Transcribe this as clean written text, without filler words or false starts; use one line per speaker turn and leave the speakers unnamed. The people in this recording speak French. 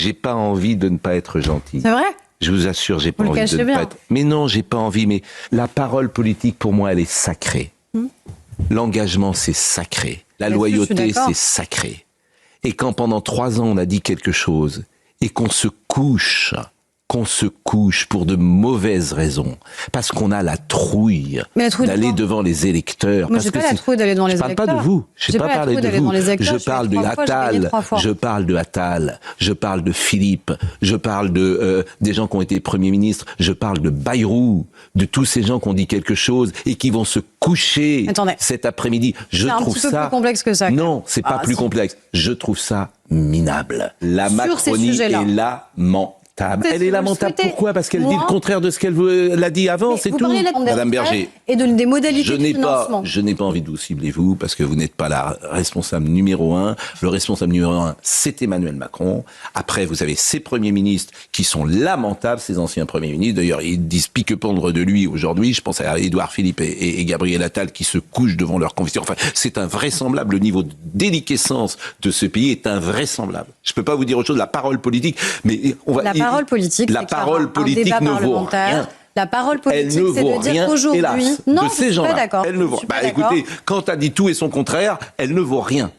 j'ai pas envie de ne pas être gentil.
C'est vrai ?
Je vous assure, j'ai pas envie de ne pas être... Mais non, j'ai pas envie, mais la parole politique, pour moi, elle est sacrée. L'engagement, c'est sacré. La loyauté, c'est sacré. Et quand pendant 3 ans, on a dit quelque chose, et qu'on se couche pour de mauvaises raisons, parce qu'on a la trouille d'aller devant les électeurs.
Moi, j'ai pas la trouille d'aller devant les électeurs.
Je parle pas de vous. J'ai pas parlé de vous. Je parle de Attal. Je parle de Attal. Je parle de Philippe. Je parle de des gens qui ont été premiers ministres. Je parle de Bayrou, de tous ces gens qui ont dit quelque chose et qui vont se coucher cet après-midi. Je trouve ça.
C'est un petit peu plus complexe que ça.
Non, c'est pas plus complexe. Je trouve ça minable. La Macronie est lamentable. Elle est lamentable. Pourquoi ? Parce qu'elle dit le contraire de ce qu'elle l'a dit avant, c'est tout. Madame Berger.
Et des modalités de financement.
Je n'ai pas envie de vous cibler, vous, parce que vous n'êtes pas la responsable numéro 1. Le responsable numéro 1, c'est Emmanuel Macron. Après, vous avez ces premiers ministres qui sont lamentables, ces anciens premiers ministres. D'ailleurs, ils disent pique-pendre de lui aujourd'hui. Je pense à Édouard Philippe et Gabriel Attal qui se couchent devant leurs convictions. Enfin, c'est invraisemblable. Le niveau de déliquescence de ce pays est invraisemblable. Je peux pas vous dire autre chose. La parole politique, mais on va...
La parole politique ne vaut rien. La parole politique, c'est de dire qu'aujourd'hui...
Non, de ces gens-là, elle ne vaut rien. Écoutez, quand tu as dit tout et son contraire, elle ne vaut rien.